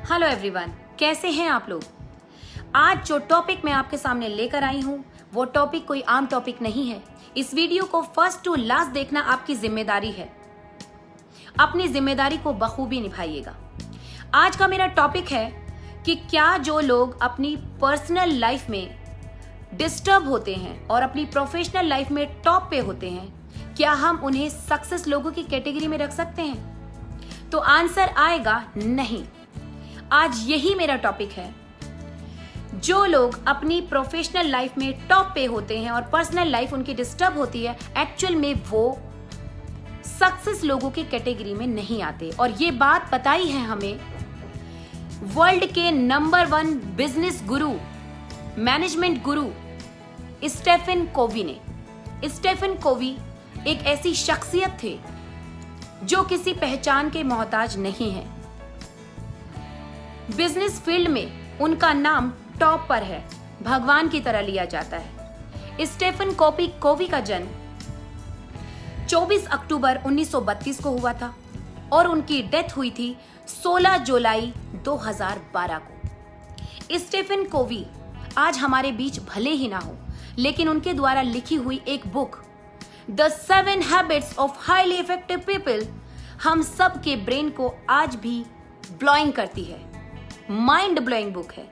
Hello everyone, कैसे हैं आप लोग। आज जो टॉपिक मैं आपके सामने लेकर आई हूं वो टॉपिक कोई आम टॉपिक नहीं है। इस वीडियो को फर्स्ट टू लास्ट देखना आपकी जिम्मेदारी है। अपनी जिम्मेदारी को बखूबी निभाइएगा। आज का मेरा टॉपिक है कि क्या जो लोग अपनी पर्सनल लाइफ में डिस्टर्ब होते हैं और अपनी प्रोफेशनल लाइफ में टॉप पे होते हैं, क्या हम उन्हें सक्सेस लोगों की कैटेगरी में रख सकते हैं? तो आंसर आएगा नहीं। आज यही मेरा टॉपिक है। जो लोग अपनी प्रोफेशनल लाइफ में टॉप पे होते हैं और पर्सनल लाइफ उनकी डिस्टर्ब होती है, एक्चुअल में वो सक्सेस लोगों की कैटेगरी में नहीं आते। और ये बात बताई है हमें वर्ल्ड के नंबर 1 बिजनेस गुरु, मैनेजमेंट गुरु स्टीफन कोवी ने। स्टीफन कोवी एक ऐसी शख्सियत थे जो किसी पहचान के मोहताज नहीं है। बिजनेस फील्ड में उनका नाम टॉप पर है, भगवान की तरह लिया जाता है। स्टीफन कोवी का जन्म 24 अक्टूबर 1932 को हुआ था और उनकी डेथ हुई थी 16 जुलाई 2012 को। स्टीफन कोवी आज हमारे बीच भले ही ना हो, लेकिन उनके द्वारा लिखी हुई एक book the 7 habits of highly effective people हम सब के ब्रेन को आज भी ब्लोइंग करती है। माइंड ब्लोइंग बुक है।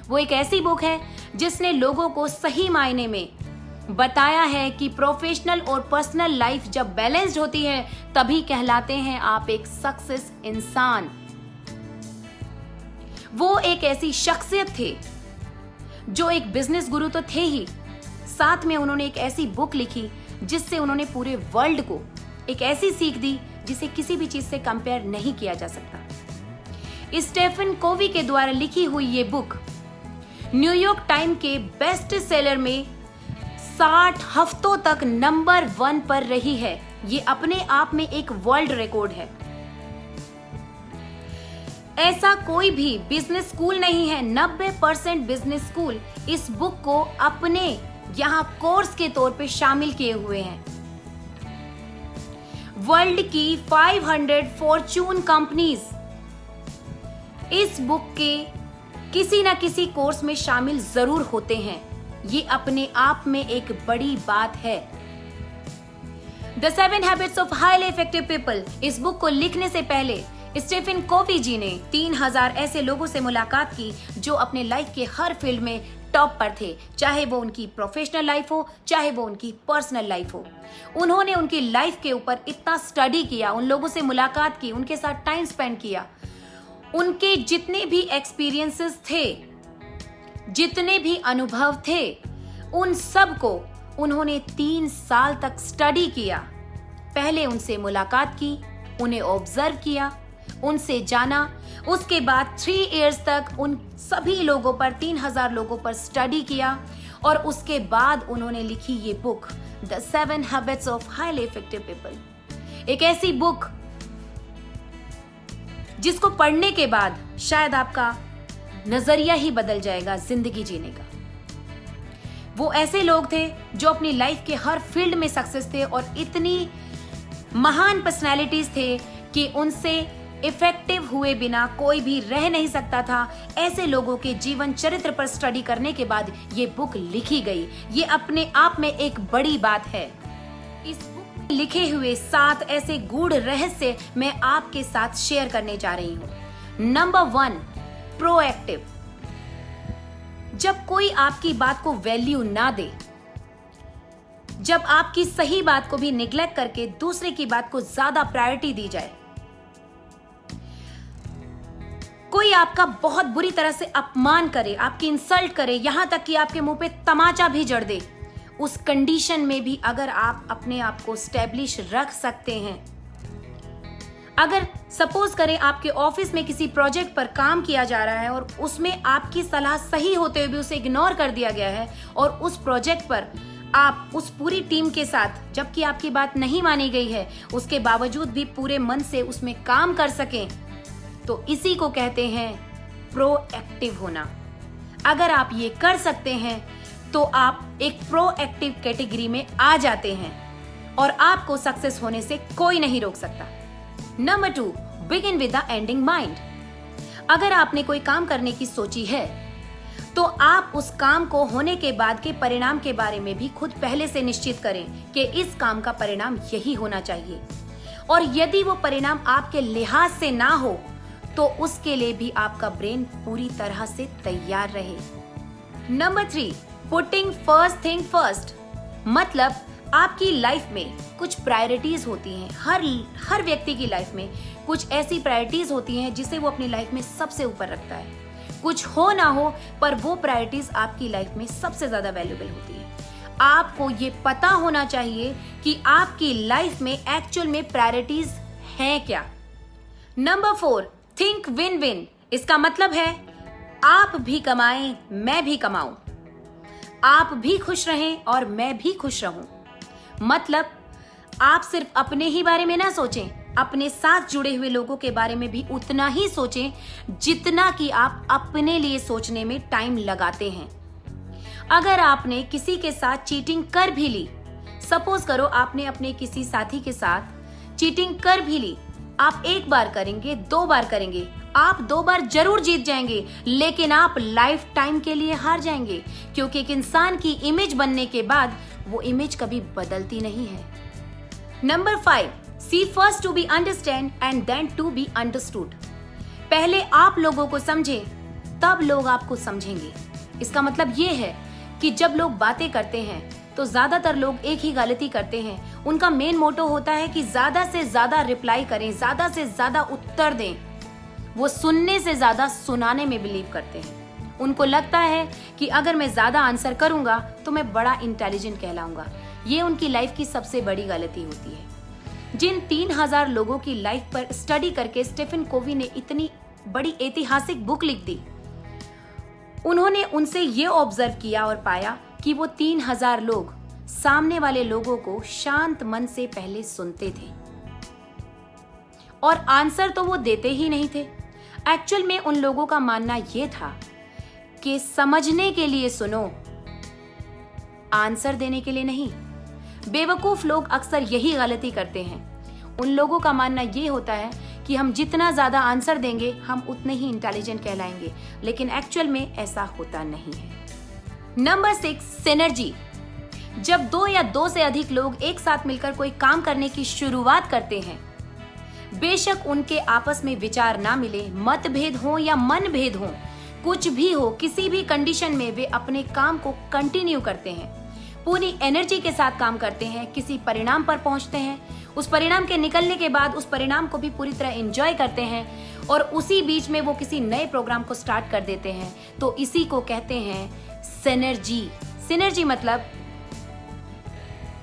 वो एक ऐसी बुक है जिसने लोगों को सही मायने में बताया है कि प्रोफेशनल और पर्सनल लाइफ जब बैलेंस्ड होती है तभी कहलाते हैं आप एक सक्सेस इंसान। वो एक ऐसी शख्सियत थे जो एक बिजनेस गुरु तो थे ही, साथ में उन्होंने एक ऐसी बुक लिखी जिससे उन्होंने पूरे वर्ल्ड को एक ऐसी सीख दी जिसे किसी भी चीज से कंपेयर नहीं किया जा सकता। स्टीफन कोवी के द्वारा लिखी हुई ये बुक न्यूयॉर्क टाइम के बेस्ट सेलर में 60 हफ्तों तक नंबर 1 पर रही है। ये अपने आप में एक वर्ल्ड रिकॉर्ड है। ऐसा कोई भी बिजनेस स्कूल नहीं है, 90% बिजनेस स्कूल इस बुक को अपने यहां कोर्स के तौर पे शामिल किए हुए हैं। वर्ल्ड की 500 फॉर्च्यून कंपनीज इस बुक के किसी ना किसी कोर्स में शामिल जरूर होते हैं। ये अपने आप में एक बड़ी बात है। The 7 habits of highly effective people, इस बुक को लिखने से पहले स्टीफन कोवी जी ने 3000 ऐसे लोगों से मुलाकात की जो अपने लाइफ के हर फील्ड में टॉप पर थे, चाहे वो उनकी प्रोफेशनल लाइफ हो, चाहे वो उनकी पर्सनल लाइफ हो। उन्होंने उनकी लाइफ के ऊपर इतना स्टडी किया, उन लोगों से मुलाकात की, उनके साथ टाइम स्पेंड किया। उनके जितने भी एक्सपीरियंसेस थे, जितने भी अनुभव थे, उन सब को उन्होंने 3 साल तक स्टडी किया। पहले उनसे मुलाकात की, उन्हें ऑब्जर्व किया, उनसे जाना, उसके बाद 3 इयर्स तक उन सभी लोगों पर, 3000 लोगों पर स्टडी किया और उसके बाद उन्होंने लिखी ये book the 7 habits of highly effective people. एक ऐसी बुक जिसको पढ़ने के बाद शायद आपका नजरिया ही बदल जाएगा जिंदगी जीने का। वो ऐसे लोग थे जो अपनी लाइफ के हर फील्ड में सक्सेस थे और इतनी महान पर्सनैलिटीज थे कि उनसे इफेक्टिव हुए बिना कोई भी रह नहीं सकता था। ऐसे लोगों के जीवन चरित्र पर स्टडी करने के बाद ये बुक लिखी गई। ये अपने आप में एक बड़ी बात है। इस बुक में लिखे हुए 7 ऐसे गूढ़ रहस्य मैं आपके साथ शेयर करने जा रही हूं। Number 1, proactive. जब कोई आपकी बात को वैल्यू ना दे, जब आपकी सही बात को भी निग्लेक्ट करके दूसरे की बात को ज्यादा प्रायोरिटी दी जाए, कोई आपका बहुत बुरी तरह से अपमान करे, आपकी इंसल्ट करे, यहां तक कि आपके मुंह पे तमाचा भी जड़ दे, उस कंडीशन में भी अगर आप अपने आप को स्टैब्लिश रख सकते हैं, अगर सपोज करें आपके ऑफिस में किसी प्रोजेक्ट पर काम किया जा रहा है और उसमें आपकी सलाह सही होते हुए भी उसे इग्नोर कर दिया गया है और उस प्रोजेक्ट पर आप उस पूरी टीम के साथ, जबकि आपकी बात नहीं मानी गई है, उसके बावजूद भी पूरे मन से उसमें काम कर सकें, तो इसी को कहते हैं प्रोएक्टिव होना। अगर आप ये कर सकते हैं तो आप एक प्रोएक्टिव कैटेगरी में आ जाते हैं और आपको सक्सेस होने से कोई नहीं रोक सकता। Number 2, begin with the ending mind. अगर आपने कोई काम करने की सोची है तो आप उस काम को होने के बाद के परिणाम के बारे में भी खुद पहले से निश्चित करें कि इस काम का परिणाम यही होना चाहिए, और यदि वो परिणाम आपके लिहाज से ना हो तो उसके लिए भी आपका ब्रेन पूरी तरह से तैयार रहे। Number 3, putting first thing first. मतलब आपकी लाइफ में कुछ प्रायोरिटीज होती हैं। हर व्यक्ति की लाइफ में कुछ ऐसी प्रायोरिटीज होती हैं जिसे वो अपनी लाइफ में सबसे ऊपर रखता है। कुछ हो ना हो पर वो प्रायोरिटीज आपकी लाइफ में सबसे ज्यादा वैल्यूएबल होती है। आपको ये पता होना चाहिए कि आपकी लाइफ में एक्चुअल में प्रायोरिटीज हैं क्या। Number 4, think win win. इसका मतलब है आप भी कमाएं, मैं भी कमाऊं, आप भी खुश रहें और मैं भी खुश रहूं। मतलब आप सिर्फ अपने ही बारे में ना सोचें, अपने साथ जुड़े हुए लोगों के बारे में भी उतना ही सोचें जितना कि आप अपने लिए सोचने में टाइम लगाते हैं। अगर आपने किसी के साथ चीटिंग कर भी ली, सपोज करो आपने अपने किसी साथी के साथ चीटिंग कर भी ली, आप 1 बार करेंगे, 2 बार करेंगे, आप 2 बार जरूर जीत जाएंगे, लेकिन आप लाइफ टाइम के लिए हार जाएंगे, क्योंकि एक इंसान की इमेज बनने के बाद वो इमेज कभी बदलती नहीं है। Number 5, seek first to be understand and then to be understood. पहले आप लोगों को समझें, तब लोग आपको समझेंगे। इसका मतलब ये है कि जब लोग बातें करते हैं तो ज्यादातर लोग एक ही गलती करते हैं। उनका मेन मोटो होता है कि ज्यादा से ज्यादा रिप्लाई करें, ज्यादा से ज्यादा उत्तर दें। वो सुनने से ज्यादा सुनाने में बिलीव करते हैं। उनको लगता है कि अगर मैं ज्यादा आंसर करूंगा तो मैं बड़ा इंटेलिजेंट कहलाऊंगा। ये उनकी लाइफ की सबसे बड़ी गलती होती है। जिन 3000 लोगों की लाइफ पर स्टडी करके स्टीफन कोवी ने इतनी बड़ी ऐतिहासिक बुक लिख दी, उन्होंने उनसे ये ऑब्जर्व किया और पाया कि वो 3000 लोग सामने वाले लोगों को शांत मन से पहले सुनते थे और आंसर तो वो देते ही नहीं थे। एक्चुअल में उन लोगों का मानना ये था कि समझने के लिए सुनो, आंसर देने के लिए नहीं। बेवकूफ लोग अक्सर यही गलती करते हैं। उन लोगों का मानना ये होता है कि हम जितना ज्यादा आंसर देंगे हम उतने ही इंटेलिजेंट कहलाएंगे, लेकिन एक्चुअल में ऐसा होता नहीं है। Number 6, synergy. जब 2 या 2 से अधिक लोग एक साथ मिलकर कोई काम करने की शुरुआत करते हैं, बेशक उनके आपस में विचार ना मिले, मतभेद हो या मनभेद हो, कुछ भी हो, किसी भी कंडीशन में वे अपने काम को कंटिन्यू करते हैं, पूरी एनर्जी के साथ काम करते हैं, किसी परिणाम पर पहुंचते हैं, उस परिणाम के निकलने के बाद उस परिणाम को भी पूरी तरह एंजॉय करते हैं और उसी बीच में वो किसी नए प्रोग्राम को स्टार्ट कर देते हैं। तो इसी को कहते हैं सिनर्जी। सिनर्जी मतलब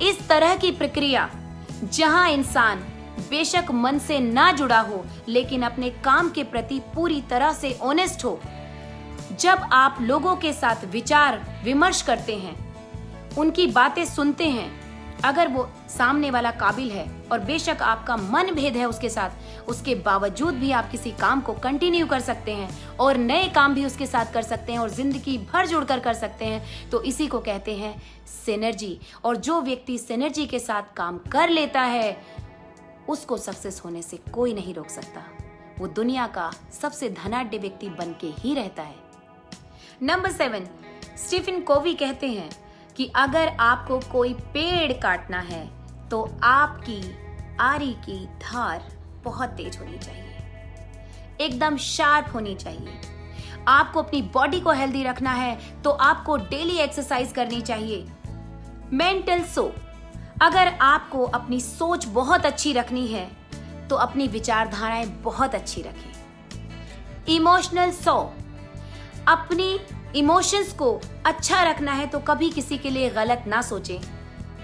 इस तरह की प्रक्रिया जहां इंसान बेशक मन से ना जुड़ा हो लेकिन अपने काम के प्रति पूरी तरह से ऑनेस्ट हो। जब आप लोगों के साथ विचार विमर्श करते हैं, उनकी बातें सुनते हैं, अगर वो सामने वाला काबिल है और बेशक आपका मन भेद है उसके साथ, उसके बावजूद भी आप किसी काम को कंटिन्यू कर सकते हैं और नए काम भी उसके साथ कर सकते हैं और जिंदगी भर जुड़कर कर सकते हैं, तो इसी को कहते हैं सिनर्जी। और जो व्यक्ति सिनर्जी के साथ काम कर लेता है उसको सक्सेस होने से कोई नहीं रोक सकता। वो दुनिया का सबसे धनाढ्य व्यक्ति बन के ही रहता है। नंबर 7, स्टीफन कोवी कहते हैं कि अगर आपको कोई पेड़ काटना है तो आपकी आरी की धार बहुत तेज होनी चाहिए, एकदम शार्प होनी चाहिए। आपको अपनी बॉडी को हेल्दी रखना है तो आपको डेली एक्सरसाइज करनी चाहिए। मेंटल सो, अगर आपको अपनी सोच बहुत अच्छी रखनी है तो अपनी विचारधाराएं बहुत अच्छी रखें। इमोशनल सो, अपनी इमोशंस को अच्छा रखना है तो कभी किसी के लिए गलत ना सोचें।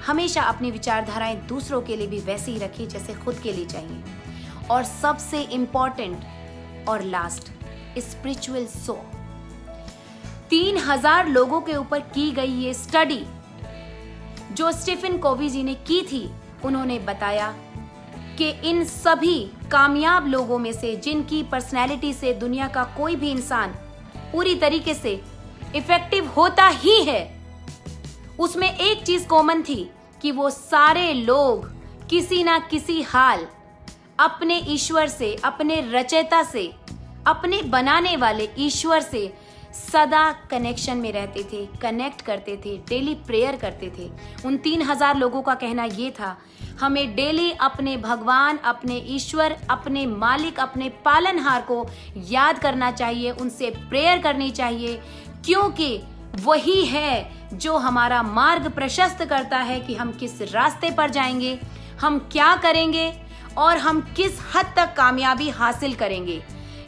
हमेशा अपनी विचारधाराएं दूसरों के लिए भी वैसे ही रखें जैसे खुद के लिए चाहिए। और सबसे इंपॉर्टेंट और लास्ट, स्पिरिचुअल सो। 3000 लोगों के ऊपर की गई ये स्टडी जो स्टीफन कोवी जी ने की थी, उन्होंने बताया कि इन सभी कामयाब लोगों में से जिनकी पर्सनैलिटी से दुनिया का कोई भी इंसान पूरी तरीके से इफेक्टिव होता ही है, उसमें एक चीज कॉमन थी कि वो सारे लोग किसी ना किसी हाल अपने ईश्वर से, अपने रचयिता से अपने बनाने वाले ईश्वर से सदा कनेक्शन में रहते थे, कनेक्ट करते थे, डेली प्रेयर करते थे। उन 3000 लोगों का कहना ये था, हमें डेली अपने भगवान, अपने ईश्वर, अपने मालिक, अपने पालनहार को याद करना चाहिए, उनसे प्रेयर करनी चाहिए, क्योंकि वही है जो हमारा मार्ग प्रशस्त करता है कि हम किस रास्ते पर जाएंगे, हम क्या करेंगे और हम किस हद तक कामयाबी हासिल करेंगे।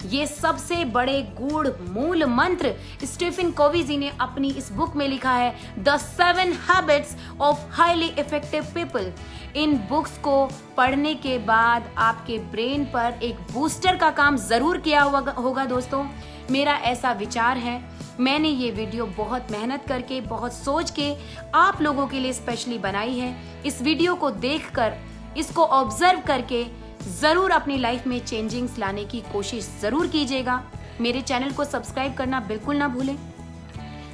ये सबसे बड़े गूढ़ मूल मंत्र स्टीफन कोवी जी ने अपनी इस बुक में लिखा है, the 7 habits of highly effective people. In books को पढ़ने के बाद आपके ब्रेन पर एक बूस्टर का काम जरूर किया होगा दोस्तों। मेरा ऐसा विचार है। मैंने ये वीडियो बहुत मेहनत करके, बहुत सोच के आप लोगों के लिए स्पेशली बनाई है। इस वीडियो को देखकर, इसको ऑब्जर्व करके जरूर अपनी लाइफ में चेंजिंग्स लाने की कोशिश जरूर कीजिएगा। मेरे चैनल को सब्सक्राइब करना बिल्कुल ना भूलें।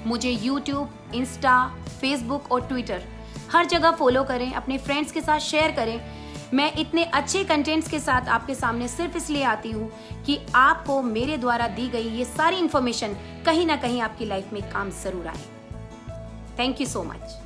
मुझे यूट्यूब, इंस्टा, फेसबुक और ट्विटर हर जगह फॉलो करें, अपने फ्रेंड्स के साथ शेयर करें। मैं इतने अच्छे कंटेंट्स के साथ आपके सामने सिर्फ इसलिए आती हूँ कि आपको मेरे द्वारा दी गई ये सारी इन्फॉर्मेशन कहीं ना कहीं आपकी लाइफ में काम जरूर आए। Thank you so much.